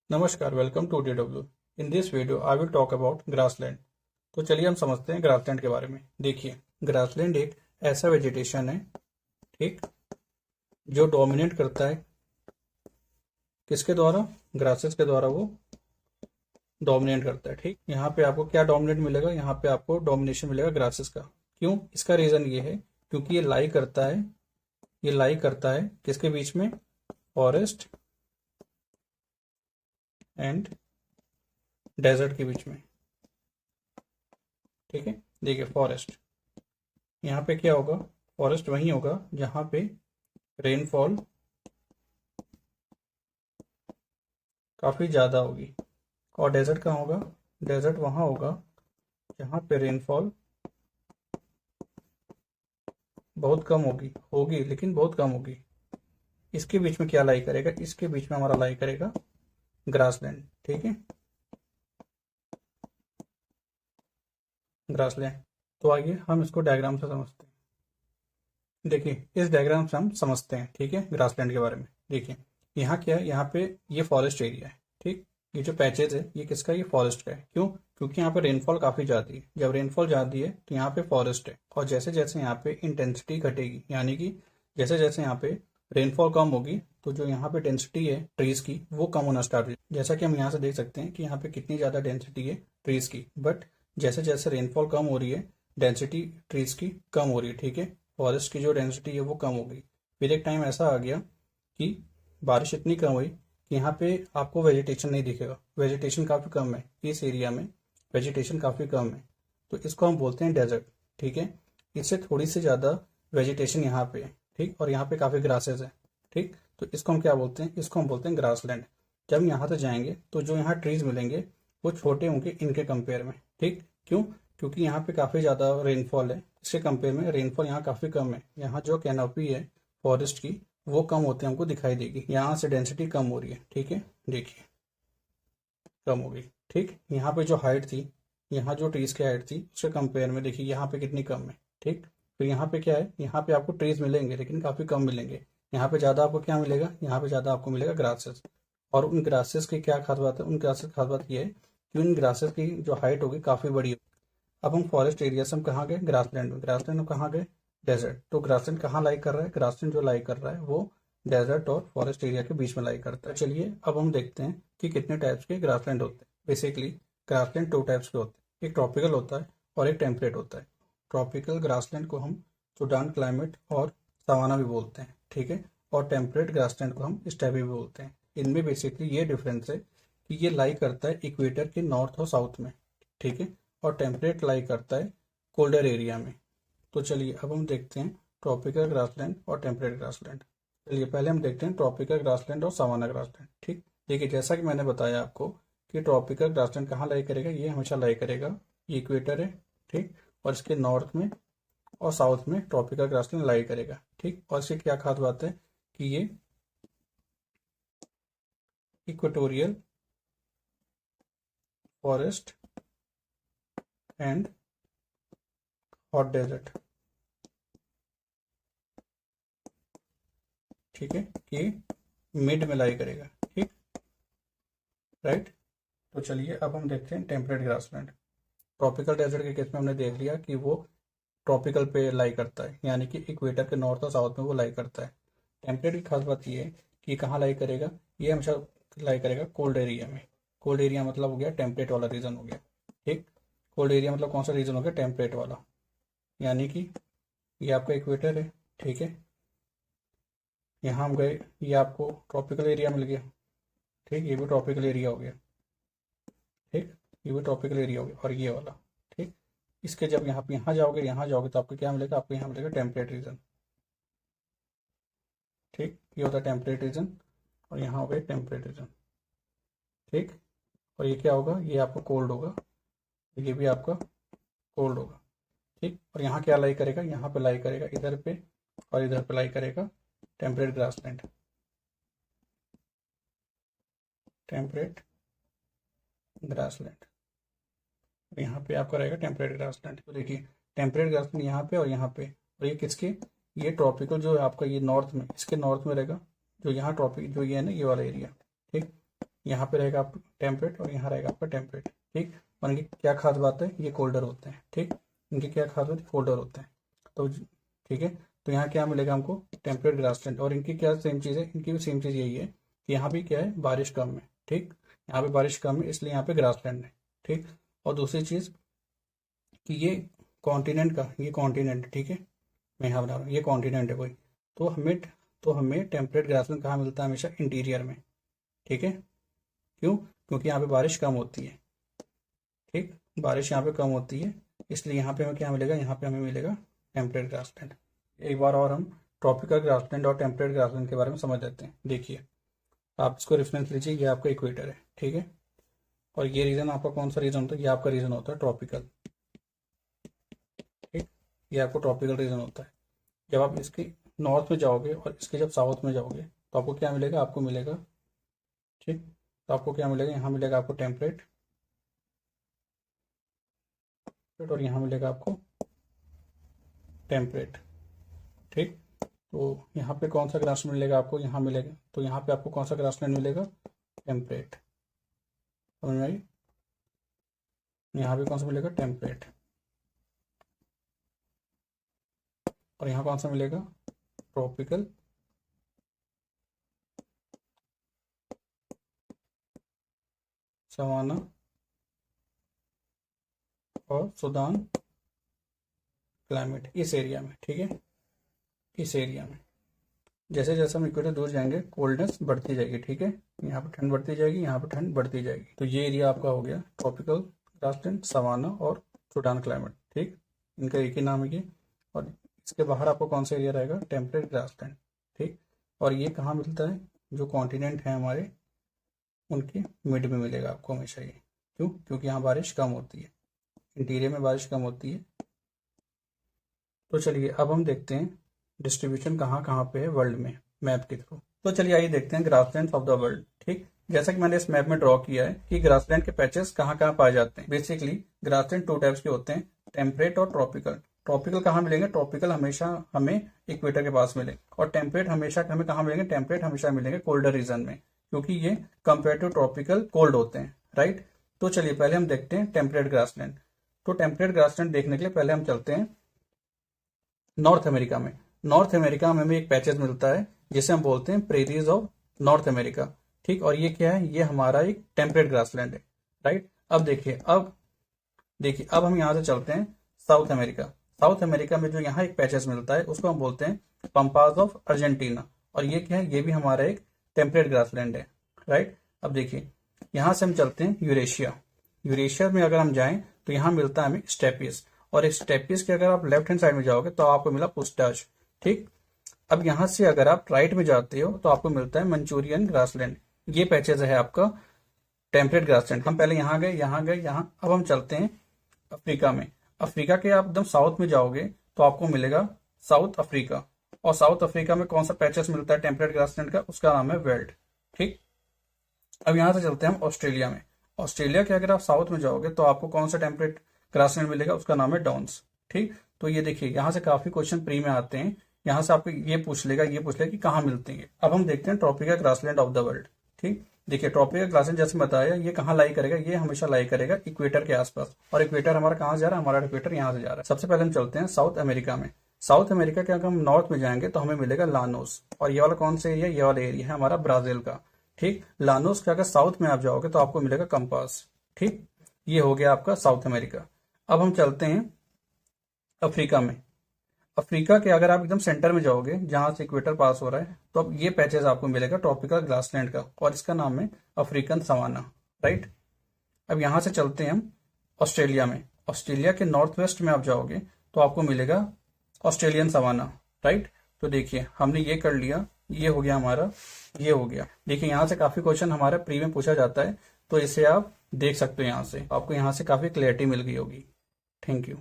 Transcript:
नमस्कार, welcome to DW। In this video I will talk about grassland. तो चलिए हम समझते हैं ग्रासलैंड के बारे में। देखिए, ग्रासलैंड एक ऐसा वेजिटेशन है, ठीक, जो डोमिनेट करता है किसके द्वारा? ग्रासेस के द्वारा वो डोमिनेट करता है। ठीक, यहाँ पे आपको क्या डोमिनेट मिलेगा? यहाँ पे आपको डोमिनेशन मिलेगा ग्रासेस का। क्यों? इसका रीजन ये है क्योंकि ये लाई करता है किसके बीच में? फॉरेस्ट एंड डेजर्ट के बीच में। ठीक है, देखिए फॉरेस्ट, यहाँ पे क्या होगा? फॉरेस्ट वहीं होगा जहाँ पे रेनफॉल काफ़ी ज़्यादा होगी। और डेजर्ट कहाँ होगा? डेजर्ट वहाँ होगा जहाँ पे रेनफॉल बहुत कम होगी लेकिन बहुत कम होगी। इसके बीच में क्या लाई करेगा? इसके बीच में हमारा लाई करेगा ग्रासलैंड। ठीक है, ग्रासलैंड। तो आइए हम इसको डायग्राम से समझते हैं। देखिए, इस डायग्राम से हम समझते हैं, ठीक है, ग्रासलैंड के बारे में। देखिए, यहाँ क्या है? यहाँ पे ये फॉरेस्ट एरिया है। ठीक, ये जो पैचेज है ये किसका? ये फॉरेस्ट का है। क्यों? क्योंकि यहाँ पे रेनफॉल काफ़ी ज़्यादा है। जब रेनफॉल ज़्यादा है तो यहाँ पे फॉरेस्ट है, और जैसे जैसे यहाँ पे इंटेंसिटी घटेगी, यानी कि जैसे जैसे यहाँ पे रेनफॉल कम होगी तो जो यहाँ पे डेंसिटी है ट्रीज की वो कम होना स्टार्ट हो जाएगी। जैसा कि हम यहाँ से देख सकते हैं कि यहाँ पे कितनी ज़्यादा डेंसिटी है ट्रीज की, बट जैसे जैसे रेनफॉल कम हो रही है डेंसिटी ट्रीज की कम हो रही है। ठीक है, फॉरेस्ट की जो डेंसिटी है वो कम हो गई। फिर एक टाइम ऐसा आ गया कि बारिश इतनी कम हुई कि यहाँ पे आपको वेजिटेशन नहीं दिखेगा। वेजिटेशन काफ़ी कम है इस एरिया में, वेजिटेशन काफ़ी कम है, तो इसको हम बोलते हैं डेजर्ट। ठीक है, इससे थोड़ी सी ज़्यादा वेजिटेशन यहाँ पे है। ठीक, और यहाँ पे काफ़ी ग्रासेस है। ठीक, तो इसको हम क्या बोलते हैं? इसको हम बोलते हैं ग्रासलैंड। जब हम यहाँ से जाएंगे तो जो यहाँ ट्रीज मिलेंगे वो छोटे होंगे इनके कंपेयर में। ठीक, क्यों? क्योंकि यहाँ पे काफ़ी ज़्यादा रेनफॉल है, इसके कंपेयर में रेनफॉल यहाँ काफ़ी कम है। यहाँ जो कैनोपी है फॉरेस्ट की वो कम होते हमको दिखाई देगी। यहाँ से डेंसिटी कम हो रही है। ठीक है, देखिए कम हो गई। ठीक, यहाँ पे जो हाइट थी, यहाँ जो ट्रीज की हाइट थी उसके कंपेयर में देखिए यहाँ पे कितनी कम है। ठीक, फिर यहाँ पे क्या है? यहाँ पे आपको ट्रीज मिलेंगे लेकिन काफ़ी कम मिलेंगे। यहाँ पे ज़्यादा आपको क्या मिलेगा? यहाँ पे ज़्यादा आपको मिलेगा ग्रासेस। और उन ग्रासेस की क्या खास बात है? उन ग्रासेस खास बात ये है कि उन ग्रासेस की जो हाइट होगी काफ़ी बड़ी होगी। अब हम फॉरेस्ट एरिया से हम कहाँ गए? ग्रासलैंड में। ग्रासलैंड में कहाँ गए? डेजर्ट। तो ग्रासलैंड कहाँ लाई कर रहा है? ग्रासलैंड जो लाई कर रहा है वो डेजर्ट और फॉरेस्ट एरिया के बीच में लाई करता है। चलिए अब हम देखते हैं कि कितने टाइप्स के ग्रासलैंड होते हैं। बेसिकली ग्रासलैंड दो टाइप्स के होते हैं, एक ट्रॉपिकल होता है और एक टेम्परेट होता है। ट्रॉपिकल ग्रासलैंड को हम सुडान क्लाइमेट और सवाना भी बोलते हैं। ठीक है, और टेम्परेट ग्रासलैंड को हम स्टेपी भी बोलते हैं। इनमें बेसिकली ये डिफरेंस है कि ये लाई करता है इक्वेटर के नॉर्थ और साउथ में। ठीक है, और टेम्परेट लाई करता है कोल्डर एरिया में। तो चलिए अब हम देखते हैं ट्रॉपिकल ग्रासलैंड और टेम्परेट ग्रासलैंड। चलिए पहले हम देखते हैं ट्रॉपिकल ग्रासलैंड और सवाना ग्रासलैंड। ठीक, देखिए जैसा कि मैंने बताया आपको कि ट्रॉपिकल ग्रासलैंड कहाँ लाई करेगा? ये हमेशा लाई करेगा, ये इक्वेटर है। ठीक, और इसके नॉर्थ में और साउथ में ट्रॉपिकल ग्रासलैंड लाई करेगा। ठीक, और इसकी क्या खास बात है कि ये equatorial forest and hot desert. ठीक है, कि मिड में लाई करेगा। ठीक, राइट। तो चलिए अब हम देखते हैं टेम्परेट ग्रासलैंड। ट्रॉपिकल डेजर्ट के केस में हमने देख लिया कि वो ट्रॉपिकल पे लाई करता है, यानी कि इक्वेटर के नॉर्थ और साउथ में वो लाई करता है। टेम्परेट की खास बात ये है कि कहाँ लाई करेगा? ये हमेशा लाई करेगा कोल्ड एरिया में। कोल्ड एरिया मतलब हो गया टेम्परेट वाला रीजन हो गया। ठीक, कोल्ड एरिया मतलब कौन सा रीजन हो गया? टेम्परेट वाला, यानी कि ये आपका इक्वेटर है। ठीक है, यहाँ हम गए, ये आपको ट्रॉपिकल एरिया मिल गया। ठीक, ये भी ट्रॉपिकल एरिया हो गया। ठीक, ये भी ट्रॉपिकल एरिया हो गया, और ये वाला। ठीक, इसके जब यहाँ जाओगे तो आपको क्या मिलेगा? आपको यहाँ मिलेगा टेम्परेट रीजन। ठीक, ये होता है टेम्परेट रीजन, और यहाँ हो गया टेम्परेट रीजन। ठीक, और ये क्या होगा? ये आपको कोल्ड होगा, ये भी आपका कोल्ड होगा। ठीक, और यहाँ क्या लाई करेगा? यहाँ पे लाई करेगा इधर पे, और इधर पे लाई करेगा टेम्परेट ग्रासलैंड। टेम्परेट ग्रासलैंड, यहाँ पे आपका रहेगा टेम्परेट ग्रासलैंड। तो देखिए टेम्परेट ग्रासलैंड यहाँ पे और यहाँ पे, और ये किसके? ये ट्रॉपिकल जो है आपका, ये नॉर्थ में, इसके नॉर्थ में रहेगा। जो यहाँ ट्रॉपिक जो ये है ना, ये वाला एरिया। ठीक, यहाँ पे रहेगा आपका टेम्परेट और यहाँ रहेगा आपका टेम्परेट, ठीक। और इनकी क्या खास बात है, ये कोल्डर होते हैं, ठीक। इनकी क्या खास बात है, कोल्डर होते हैं। तो ठीक है, तो यहाँ क्या मिलेगा हमको, टेम्परेट ग्रासलैंड। और इनकी क्या सेम चीज़ है, इनकी भी सेम चीज़ यही है कि यहाँ भी क्या है, बारिश कम है, ठीक। यहाँ पे बारिश कम है इसलिए यहाँ पे ग्रासलैंड है, ठीक। और दूसरी चीज़ कि ये कॉन्टिनेंट का, ये कॉन्टिनेंट, ठीक है, मैं यहाँ बना रहा हूँ, ये कॉन्टिनेंट है कोई, तो हमें टेम्परेट ग्रासलैंड कहाँ मिलता है, हमेशा इंटीरियर में, ठीक है। क्यों, क्योंकि यहाँ पे बारिश कम होती है, ठीक, बारिश यहाँ पे कम होती है, इसलिए यहाँ पे हमें क्या मिलेगा, यहाँ पे हमें मिलेगा टेम्परेट ग्रासलैंड। एक बार और हम ट्रॉपिकल ग्रासलैंड और टेम्परेट ग्रासलैंड के बारे में समझ लेते हैं। देखिए, आप इसको रेफरेंस लीजिए, ये आपका इक्वेटर है, ठीक है। और ये रीजन आपका कौन सा रीजन होता है, ये आपका रीजन होता है ट्रॉपिकल, ठीक। ये आपको ट्रॉपिकल रीजन होता है। जब आप इसके नॉर्थ में जाओगे और इसके जब साउथ में जाओगे तो आपको क्या मिलेगा, आपको मिलेगा, ठीक, तो आपको क्या मिलेगा, यहाँ मिलेगा आपको टेम्परेट, और यहाँ मिलेगा आपको टेम्परेट, ठीक। तो यहाँ पे कौन सा ग्रासलैंड मिलेगा आपको, यहाँ मिलेगा, तो यहाँ पे आपको कौन सा ग्रासलैंड मिलेगा, टेम्परेट, समझ में आई। यहाँ पे कौन सा मिलेगा, टेम्परेट। और यहाँ कौन सा मिलेगा, ट्रॉपिकल, सवाना और सुदान क्लाइमेट, इस एरिया में, ठीक है, इस एरिया में। जैसे जैसे हम इक्वेटर दूर जाएंगे कोल्डनेस बढ़ती जाएगी, ठीक है, यहाँ पे ठंड बढ़ती जाएगी, यहाँ पे ठंड बढ़ती जाएगी। तो ये एरिया आपका हो गया ट्रॉपिकल ग्रासलैंड, सवाना और सुडान क्लाइमेट, ठीक। इनका एक ही नाम है ये। और इसके बाहर आपको कौन सा एरिया रहेगा, टेम्परेट ग्रासलैंड, ठीक। और ये कहाँ मिलता है, जो कॉन्टिनेंट है हमारे उनके मिड में मिलेगा आपको हमेशा ये। क्यों, क्योंकि यहाँ बारिश कम होती है, इंटीरियर में बारिश कम होती है। तो चलिए अब हम देखते हैं डिस्ट्रीब्यूशन कहाँ कहाँ पे है वर्ल्ड में, मैप के थ्रू। तो चलिए आइए देखते हैं ग्रासलैंड ऑफ द वर्ल्ड, ठीक। जैसा कि मैंने इस मैप में ड्रॉ किया है कि ग्रासलैंड के पैचेस कहाँ कहाँ पाए जाते हैं। बेसिकली ग्रासलैंड 2 टाइप्स के होते हैं, टेम्परेट और ट्रॉपिकल। ट्रॉपिकल कहाँ मिलेंगे, ट्रॉपिकल हमेशा हमें इक्वेटर के पास मिलेंगे। और टेम्परेट हमेशा हमें कहाँ मिलेंगे, टेम्परेट हमेशा मिलेंगे कोल्डर रीजन में, क्योंकि ये कंपेयर टू ट्रॉपिकल कोल्ड होते हैं, राइट। तो चलिए पहले हम देखते हैं टेम्परेट ग्रासलैंड। तो टेम्परेट ग्रासलैंड देखने के लिए पहले हम चलते हैं नॉर्थ अमेरिका में। नॉर्थ अमेरिका में हमें एक पैचेस मिलता है जिसे हम बोलते हैं प्रेरीज ऑफ नॉर्थ अमेरिका, ठीक। और ये क्या है, ये हमारा एक टेम्परेट ग्रासलैंड है, राइट। अब देखिए अब हम यहाँ से चलते हैं साउथ अमेरिका। साउथ अमेरिका में जो यहाँ एक पैचेस मिलता है उसको हम बोलते हैं पंपास ऑफ अर्जेंटीना। और ये क्या है, ये भी हमारा एक टेम्परेट ग्रासलैंड है, राइट। अब देखिए यहाँ से हम चलते हैं यूरेशिया। यूरेशिया में अगर हम जाएं तो यहाँ मिलता है हमें स्टेपिस। और इस स्टेपिस के अगर आप लेफ्ट हैंड साइड में जाओगे तो आपको मिला पुस्टाच, ठीक। अब यहाँ से अगर आप राइट में जाते हो तो आपको मिलता है मंचूरियन ग्रासलैंड। ये पैचेज है आपका टेम्परेट ग्रासलैंड। हम पहले यहाँ गए। अब हम चलते हैं अफ्रीका में। अफ्रीका के आप एकदम साउथ में जाओगे तो आपको मिलेगा साउथ अफ्रीका। और साउथ अफ्रीका में कौन सा पैचेस मिलता है टेम्परेट ग्रासलैंड का, उसका नाम है वेल्ड, ठीक। अब यहाँ से चलते हैं हम ऑस्ट्रेलिया में। ऑस्ट्रेलिया के अगर आप साउथ में जाओगे तो आपको कौन सा टेम्परेट ग्रासलैंड मिलेगा, उसका नाम है डाउन्स, ठीक। तो ये देखिए यहाँ से काफी क्वेश्चन प्री में आते हैं, यहाँ से आपको ये पूछ लेगा कि कहाँ मिलते हैं। अब हम देखते हैं tropical grassland of the world, ठीक। देखिए ट्रॉपिकल ग्रासलैंड जैसे बताया ये कहाँ लाई करेगा, ये हमेशा लाई करेगा इक्वेटर के आसपास। और इक्वेटर हमारा कहाँ जा रहा है, हमारा इक्वेटर यहाँ से जा रहा है। सबसे पहले हम चलते हैं साउथ अमेरिका में। साउथ अमेरिका के अगर हम नॉर्थ में जाएंगे तो हमें मिलेगा लानोस। और ये वाला कौन सा एरिया, ये वाला एरिया है हमारा ब्राजील का, ठीक। लानोस के अगर साउथ में आप जाओगे तो आपको मिलेगा कंपास, ठीक। ये हो गया आपका साउथ अमेरिका। अब हम चलते हैं अफ्रीका में। अफ्रीका के अगर आप एकदम सेंटर में जाओगे जहां से इक्वेटर पास हो रहा है तो अब ये पैचेस आपको मिलेगा ट्रॉपिकल ग्रासलैंड का, और इसका नाम है अफ्रीकन सवाना, राइट। अब यहां से चलते हैं हम ऑस्ट्रेलिया में। ऑस्ट्रेलिया के नॉर्थ वेस्ट में आप जाओगे तो आपको मिलेगा ऑस्ट्रेलियन सवाना, राइट। तो देखिए हमने ये कर लिया, ये हो गया हमारा, ये हो गया। देखिए यहाँ से काफी क्वेश्चन हमारे प्री में पूछा जाता है, तो इसे आप देख सकते हो। यहाँ से आपको यहाँ से काफी क्लियरिटी मिल गई होगी। Thank you.